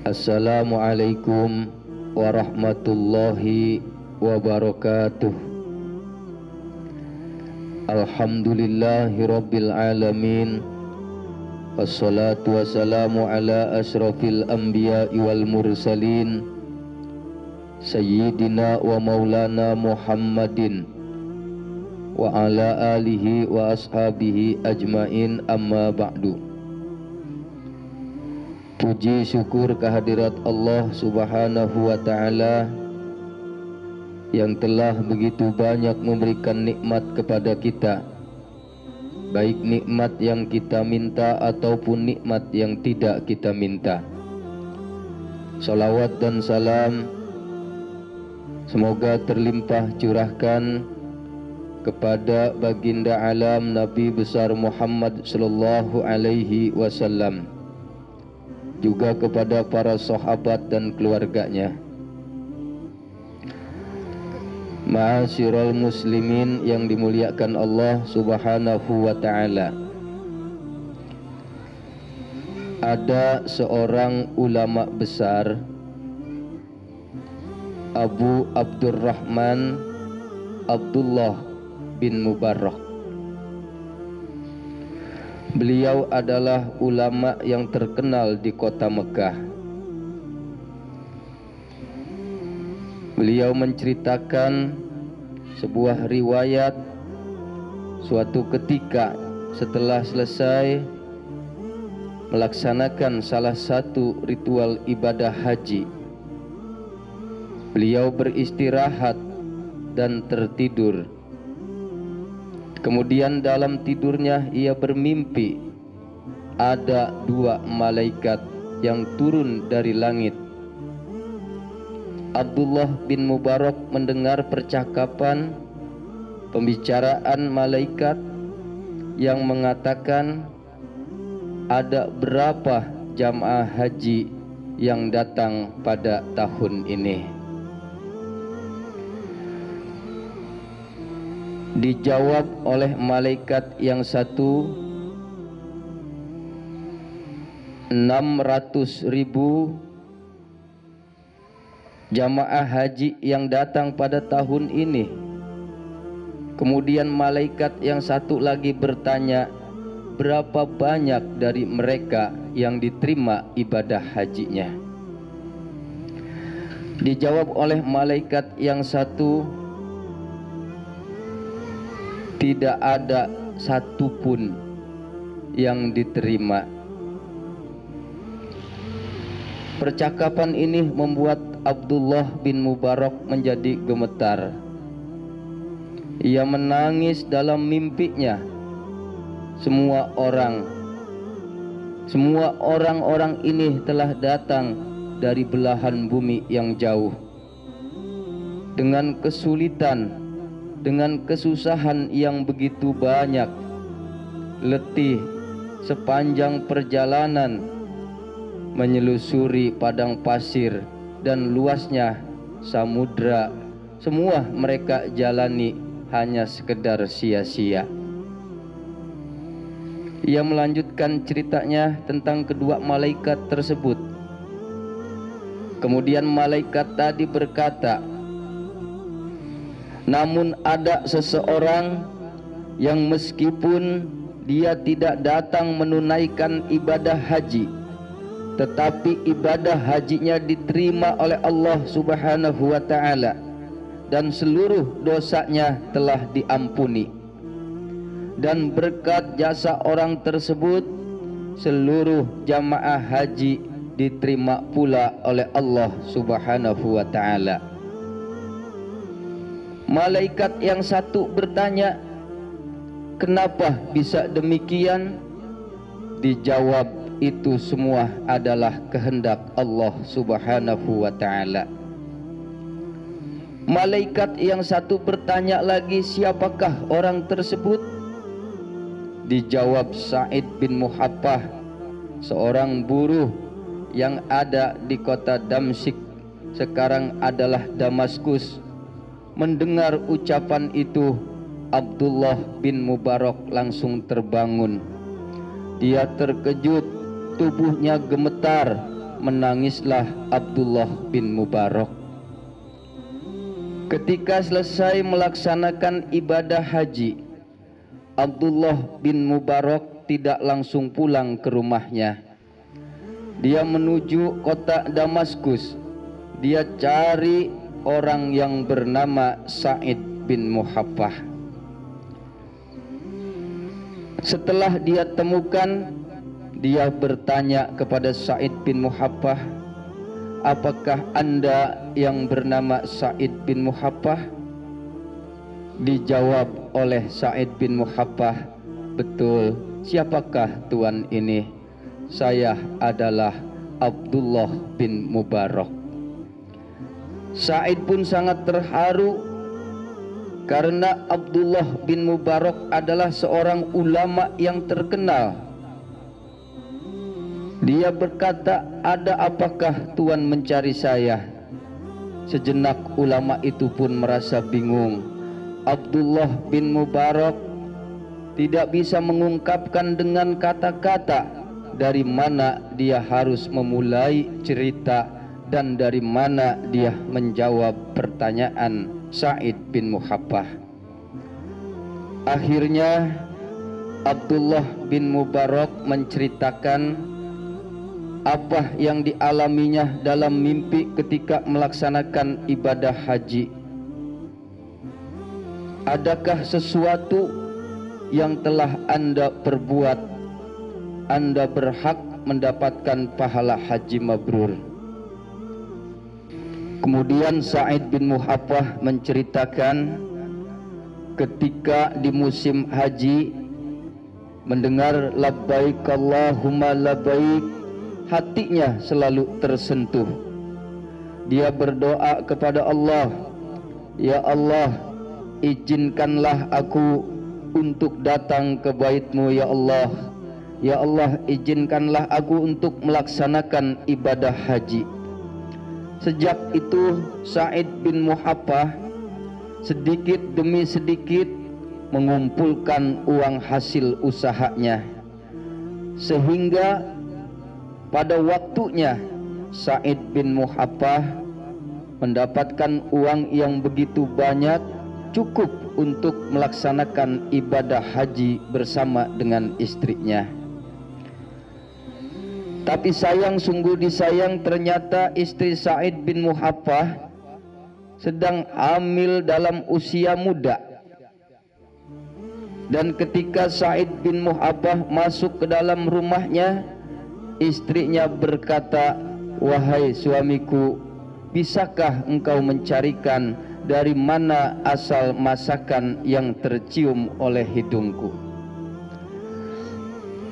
Assalamualaikum warahmatullahi wabarakatuh. Alhamdulillahi rabbil alamin. Wassalatu wassalamu ala ashrafil anbiya'i wal mursalin Sayyidina wa maulana Muhammadin wa ala alihi wa ashabihi ajmain, amma ba'du. Puji syukur kehadirat Allah subhanahu wa ta'ala yang telah begitu banyak memberikan nikmat kepada kita, baik nikmat yang kita minta ataupun nikmat yang tidak kita minta. Salawat dan salam semoga terlimpah curahkan kepada baginda alam Nabi besar Muhammad sallallahu alaihi wasallam, juga kepada para sahabat dan keluarganya. Ma'asyiral muslimin yang dimuliakan Allah subhanahu wa ta'ala. Ada seorang ulama besar, Abu Abdurrahman Abdullah bin Mubarak. Beliau adalah ulama yang terkenal di kota Mekah. Beliau menceritakan sebuah riwayat suatu ketika setelah selesai melaksanakan salah satu ritual ibadah haji, beliau beristirahat dan tertidur. Kemudian dalam tidurnya ia bermimpi ada dua malaikat yang turun dari langit. Abdullah bin Mubarak mendengar percakapan pembicaraan malaikat yang mengatakan ada berapa jamaah haji yang datang pada tahun ini. Dijawab oleh malaikat yang satu, 600.000 jamaah haji yang datang pada tahun ini. Kemudian malaikat yang satu lagi bertanya, berapa banyak dari mereka yang diterima ibadah hajinya? Dijawab oleh malaikat yang satu, tidak ada satupun yang diterima. Percakapan ini membuat Abdullah bin Mubarak menjadi gemetar. Ia menangis dalam mimpinya. Semua orang-orang ini telah datang dari belahan bumi yang jauh, dengan kesulitan, dengan kesusahan yang begitu banyak, letih sepanjang perjalanan menyelusuri padang pasir dan luasnya samudra. Semua mereka jalani hanya sekedar sia-sia. Ia melanjutkan ceritanya tentang kedua malaikat tersebut. Kemudian malaikat tadi berkata, namun ada seseorang yang meskipun dia tidak datang menunaikan ibadah haji, tetapi ibadah hajinya diterima oleh Allah subhanahu wa ta'ala dan seluruh dosanya telah diampuni. Dan berkat jasa orang tersebut, seluruh jamaah haji diterima pula oleh Allah subhanahu wa ta'ala. Malaikat yang satu bertanya, kenapa bisa demikian? Dijawab, itu semua adalah kehendak Allah subhanahu wa ta'ala. Malaikat yang satu bertanya lagi, siapakah orang tersebut? Dijawab, Sa'id bin Muhabbah, seorang buruh yang ada di kota Damsyik, sekarang adalah Damaskus. Mendengar ucapan itu, Abdullah bin Mubarak langsung terbangun. Dia terkejut, tubuhnya gemetar, menangislah Abdullah bin Mubarak. Ketika selesai melaksanakan ibadah haji, Abdullah bin Mubarak tidak langsung pulang ke rumahnya. Dia menuju kota Damaskus. Dia cari orang yang bernama Sa'id bin Muhaffah. Setelah dia temukan, dia bertanya kepada Sa'id bin Muhaffah, apakah Anda yang bernama Sa'id bin Muhaffah? Dijawab oleh Sa'id bin Muhaffah, betul, siapakah tuan ini? Saya adalah Abdullah bin Mubarak. Sa'id pun sangat terharu karena Abdullah bin Mubarak adalah seorang ulama yang terkenal. Dia berkata, ada apakah tuan mencari saya? Sejenak ulama itu pun merasa bingung. Abdullah bin Mubarak tidak bisa mengungkapkan dengan kata-kata dari mana dia harus memulai cerita dan dari mana dia menjawab pertanyaan Sa'id bin Muhaffah. Akhirnya Abdullah bin Mubarak menceritakan apa yang dialaminya dalam mimpi ketika melaksanakan ibadah haji. Adakah sesuatu yang telah Anda perbuat, Anda berhak mendapatkan pahala haji mabrur? Kemudian Sa'id bin Muhaffah menceritakan ketika di musim haji mendengar labbaik Allahumma labbaik, hatinya selalu tersentuh. Dia berdoa kepada Allah, ya Allah, izinkanlah aku untuk datang ke bait-Mu ya Allah. Ya Allah, izinkanlah aku untuk melaksanakan ibadah haji. Sejak itu Sa'id bin Muhaffah sedikit demi sedikit mengumpulkan uang hasil usahanya, sehingga pada waktunya Sa'id bin Muhaffah mendapatkan uang yang begitu banyak, cukup untuk melaksanakan ibadah haji bersama dengan istrinya. Tapi sayang, sungguh disayang, ternyata istri Sa'id bin Muhaffah sedang hamil dalam usia muda. Dan ketika Sa'id bin Muhaffah masuk ke dalam rumahnya, istrinya berkata, wahai suamiku, bisakah engkau mencarikan dari mana asal masakan yang tercium oleh hidungku?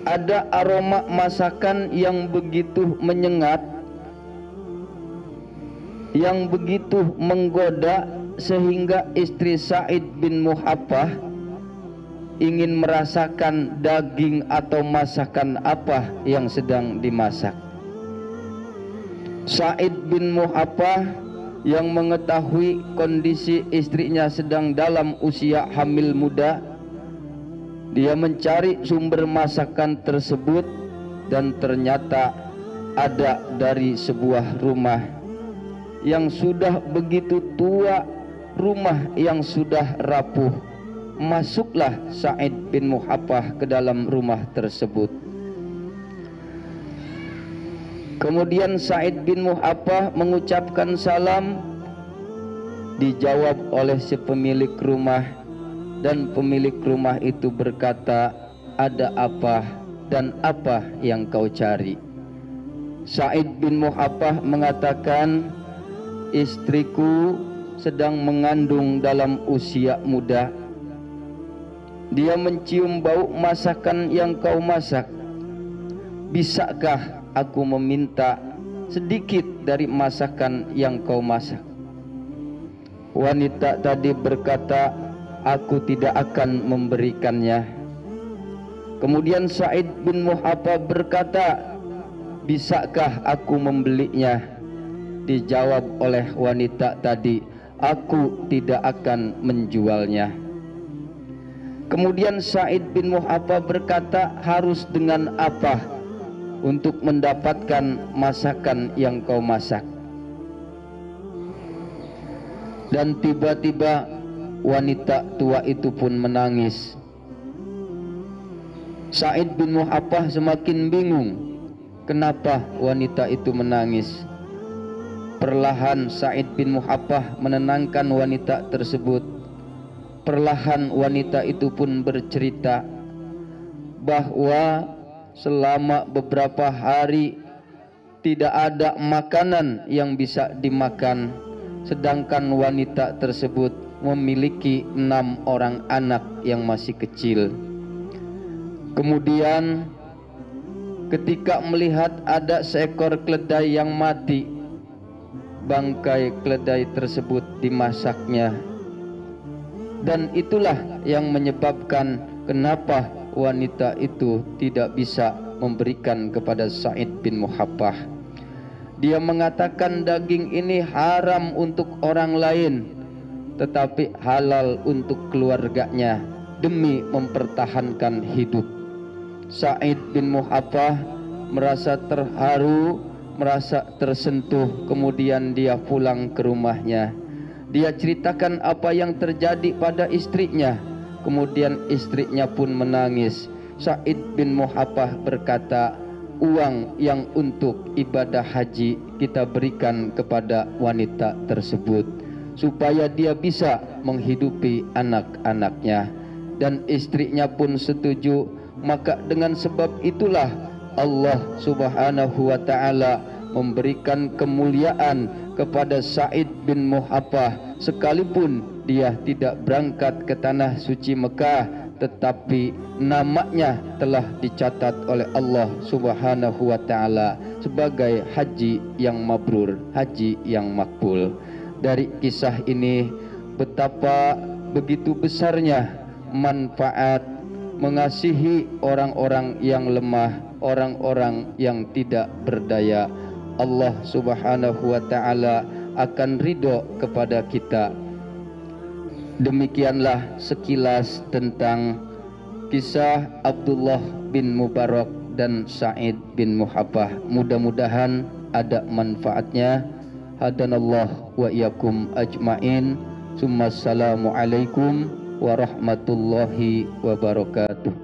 Ada aroma masakan yang begitu menyengat, yang begitu menggoda, sehingga istri Sa'id bin Muhaffah ingin merasakan daging atau masakan apa yang sedang dimasak. Sa'id bin Muhaffah yang mengetahui kondisi istrinya sedang dalam usia hamil muda, dia mencari sumber masakan tersebut dan ternyata ada dari sebuah rumah yang sudah begitu tua, rumah yang sudah rapuh. Masuklah Sa'id bin Muhaffah ke dalam rumah tersebut. Kemudian Sa'id bin Muhaffah mengucapkan salam, dijawab oleh si pemilik rumah, dan pemilik rumah itu berkata, ada apa dan apa yang kau cari? Sa'id bin Muhaffah mengatakan, istriku sedang mengandung dalam usia muda. Dia mencium bau masakan yang kau masak. Bisakah aku meminta sedikit dari masakan yang kau masak? Wanita tadi berkata, aku tidak akan memberikannya. Kemudian Sa'id bin Muhaffah berkata, bisakah aku membelinya? Dijawab oleh wanita tadi, aku tidak akan menjualnya. Kemudian Sa'id bin Muhaffah berkata, harus dengan apa untuk mendapatkan masakan yang kau masak. Dan tiba-tiba wanita tua itu pun menangis. Sa'id bin Muhabbah semakin bingung, kenapa wanita itu menangis. Perlahan Sa'id bin Muhabbah menenangkan wanita tersebut. Perlahan wanita itu pun bercerita bahwa selama beberapa hari tidak ada makanan yang bisa dimakan, sedangkan wanita tersebut memiliki 6 orang anak yang masih kecil. Kemudian ketika melihat ada seekor keledai yang mati, bangkai keledai tersebut dimasaknya. Dan itulah yang menyebabkan kenapa wanita itu tidak bisa memberikan kepada Sa'id bin Muhabbah. Dia mengatakan daging ini haram untuk orang lain, tetapi halal untuk keluarganya demi mempertahankan hidup. Sa'id bin Muhabbah merasa terharu, merasa tersentuh, kemudian dia pulang ke rumahnya. Dia ceritakan apa yang terjadi pada istrinya, kemudian istrinya pun menangis. Sa'id bin Muhabbah berkata, uang yang untuk ibadah haji kita berikan kepada wanita tersebut supaya dia bisa menghidupi anak-anaknya. Dan istrinya pun setuju. Maka dengan sebab itulah Allah Subhanahu wa ta'ala memberikan kemuliaan kepada Sa'id bin Muhabbah, sekalipun dia tidak berangkat ke tanah suci Mekah, tetapi namanya telah dicatat oleh Allah Subhanahu wa ta'ala sebagai haji yang mabrur, haji yang makbul. Dari kisah ini betapa begitu besarnya manfaat mengasihi orang-orang yang lemah, orang-orang yang tidak berdaya. Allah Subhanahu wa ta'ala akan ridho kepada kita. Demikianlah sekilas tentang kisah Abdullah bin Mubarak dan Sa'id bin Muhabbah. Mudah-mudahan ada manfaatnya. Hadanallah wa iyyakum ajmain. Assalamualaikum warahmatullahi wabarakatuh.